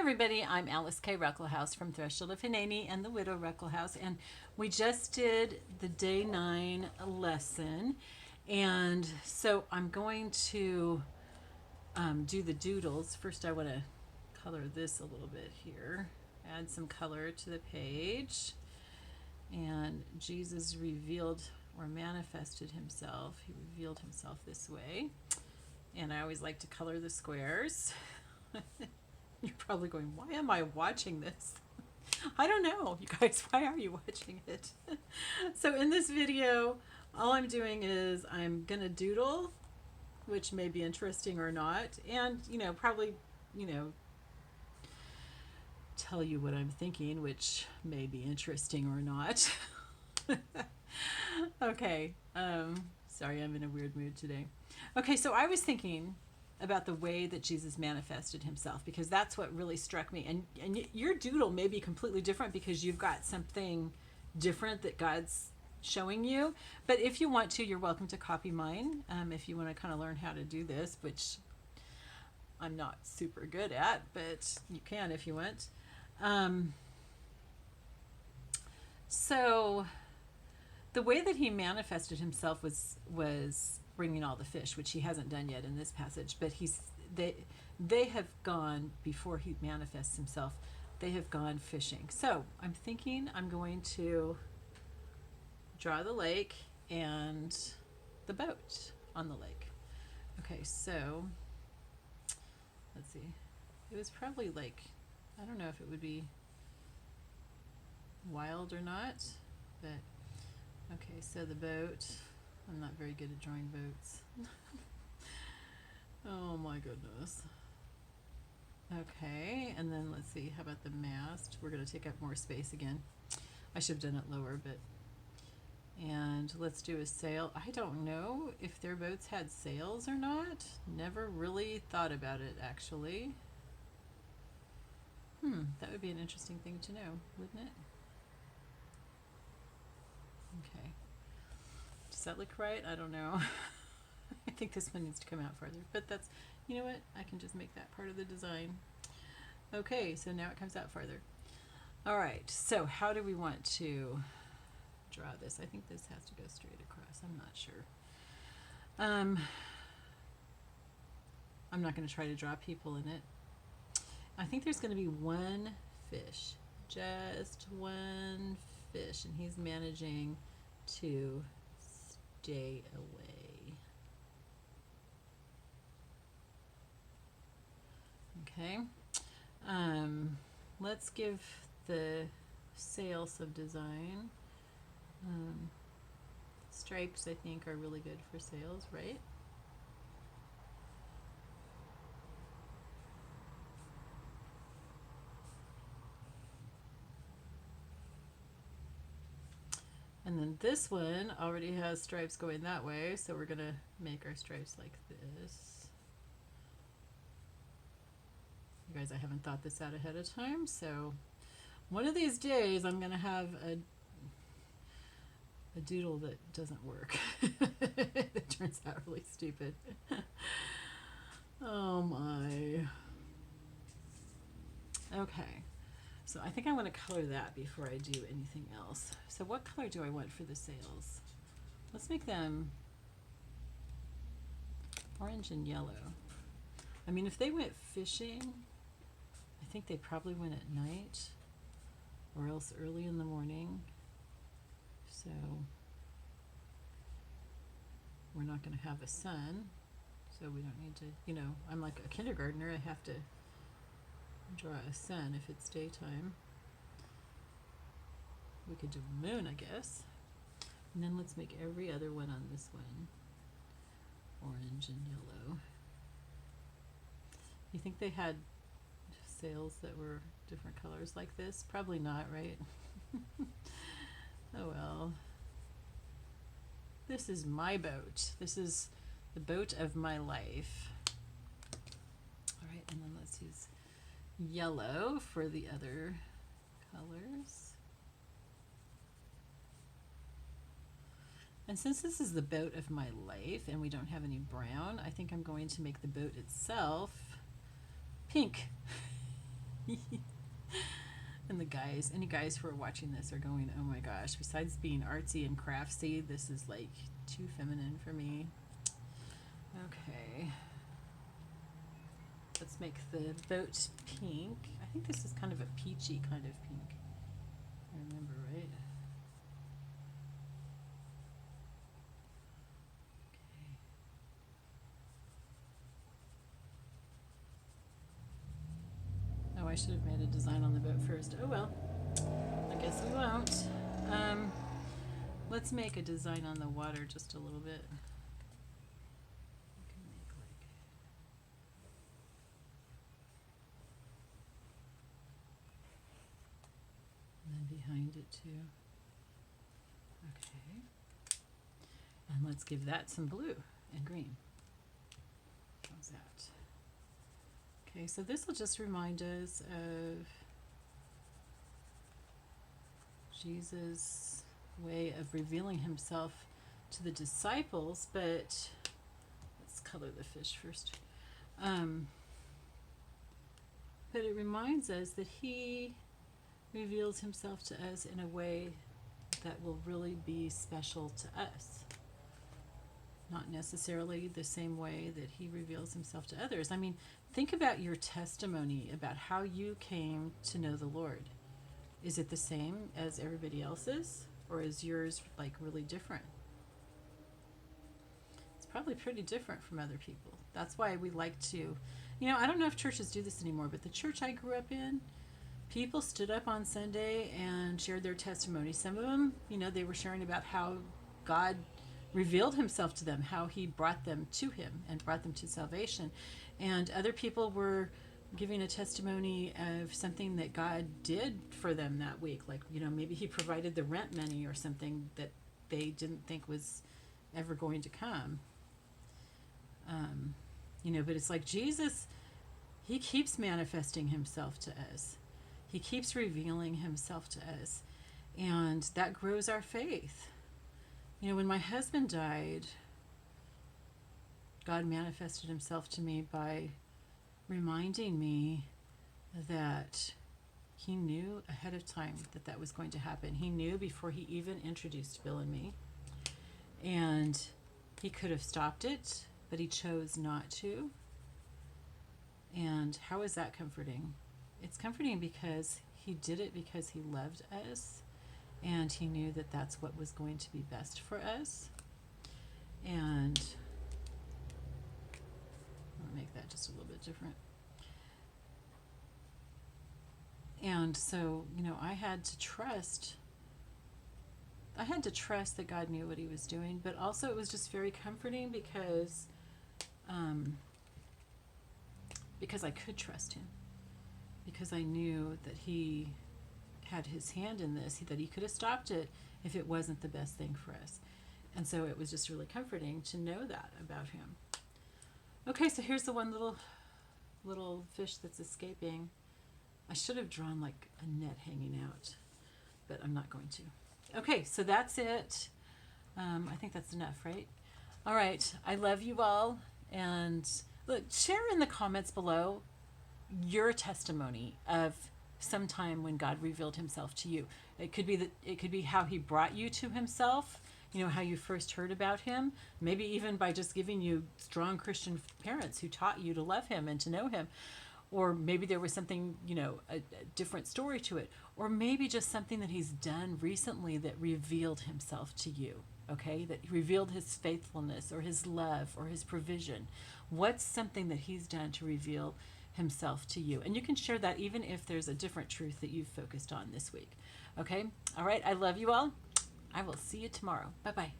everybody, I'm Alyce-Kay Rucklehouse from Threshold of Hineni and the Widow Rucklehouse, and we just did the day 9 lesson, and so I'm going to do the doodles. First I want to color this a little bit here, add some color to the page, and Jesus revealed or manifested himself. He revealed himself this way, and I always like to color the squares. You're probably going, why am I watching this? I don't know, you guys, why are you watching it? So in this video, all I'm doing is I'm gonna doodle, which may be interesting or not, and probably tell you what I'm thinking, which may be interesting or not. Okay, sorry, I'm in a weird mood today. Okay, so I was thinking about the way that Jesus manifested himself, because that's what really struck me. And your doodle may be completely different because you've got something different that God's showing you. But if you want to, you're welcome to copy mine. If you want to kind of learn how to do this, which I'm not super good at, but you can if you want. So the way that he manifested himself was bringing all the fish, which he hasn't done yet in this passage, but they have gone before he manifests himself. They have gone fishing. So I'm thinking I'm going to draw the lake and the boat on the lake. Okay, so let's see. It was probably like, I don't know if it would be wild or not, but okay, so the boat. I'm not very good at drawing boats. Oh my goodness. Okay, and then let's see, how about the mast? We're going to take up more space again. I should have done it lower, but... And let's do a sail. I don't know if their boats had sails or not. Never really thought about it, actually. That would be an interesting thing to know, wouldn't it? Okay. Does that look right? I don't know. I think this one needs to come out farther, but that's, you know what? I can just make that part of the design. Okay, so now it comes out farther. All right, so how do we want to draw this? I think this has to go straight across. I'm not sure. I'm not going to try to draw people in it. I think there's going to be one fish, just one fish, and he's managing to stay away. Okay, let's give the sail some design. Stripes, I think, are really good for sails, right? And then this one already has stripes going that way, so we're gonna make our stripes like this. You guys, I haven't thought this out ahead of time, so one of these days I'm gonna have a doodle that doesn't work. It turns out really stupid. Oh my. Okay. So I think I want to color that before I do anything else. So what color do I want for the sails? Let's make them orange and yellow. I mean, if they went fishing, I think they probably went at night or else early in the morning. So we're not going to have a sun, so we don't need to, I'm like a kindergartner. I have to draw a sun if it's daytime. We could do a moon, I guess. And then let's make every other one on this one orange and yellow. You think they had sails that were different colors like this? Probably not, right? Oh well. This is my boat. This is the boat of my life. All right, and then let's use yellow for the other colors. And since this is the boat of my life and we don't have any brown, I think I'm going to make the boat itself pink. And the guys, any guys who are watching this are going, oh my gosh, besides being artsy and craftsy, this is like too feminine for me. Okay. Let's make the boat pink. I think this is kind of a peachy kind of pink. I remember, right? Okay. Oh, I should have made a design on the boat first. Oh well, I guess we won't. Let's make a design on the water just a little bit. Behind it too. Okay. And let's give that some blue and green. How's that? Okay, so this will just remind us of Jesus' way of revealing himself to the disciples, but let's color the fish first. But it reminds us that he reveals himself to us in a way that will really be special to us. Not necessarily the same way that he reveals himself to others. I mean, think about your testimony about how you came to know the Lord. Is it the same as everybody else's, or is yours like really different? It's probably pretty different from other people. That's why we like to, I don't know if churches do this anymore, but the church I grew up in, people stood up on Sunday and shared their testimony. Some of them, they were sharing about how God revealed himself to them, how he brought them to him and brought them to salvation. And other people were giving a testimony of something that God did for them that week. Like, maybe he provided the rent money or something that they didn't think was ever going to come. But it's like Jesus, he keeps manifesting himself to us. He keeps revealing himself to us, and that grows our faith. When my husband died, God manifested himself to me by reminding me that he knew ahead of time that that was going to happen. He knew before he even introduced Bill and me, and he could have stopped it, but he chose not to. And how is that comforting? It's comforting because he did it because he loved us, and he knew that that's what was going to be best for us. And I'll make that just a little bit different. And so, I had to trust that God knew what he was doing, but also it was just very comforting because I could trust him. Because I knew that he had his hand in this, that he could have stopped it if it wasn't the best thing for us. And so it was just really comforting to know that about him. Okay, so here's the one little fish that's escaping. I should have drawn like a net hanging out, but I'm not going to. Okay, so that's it. I think that's enough, right? All right, I love you all. And look, share in the comments below your testimony of some time when God revealed himself to you. It could be how he brought you to himself, how you first heard about him, maybe even by just giving you strong Christian parents who taught you to love him and to know him. Or maybe there was something, a different story to it. Or maybe just something that he's done recently that revealed himself to you, okay? That revealed his faithfulness or his love or his provision. What's something that he's done to reveal himself to you? And you can share that even if there's a different truth that you've focused on this week. Okay? All right, I love you all. I will see you tomorrow. Bye-bye.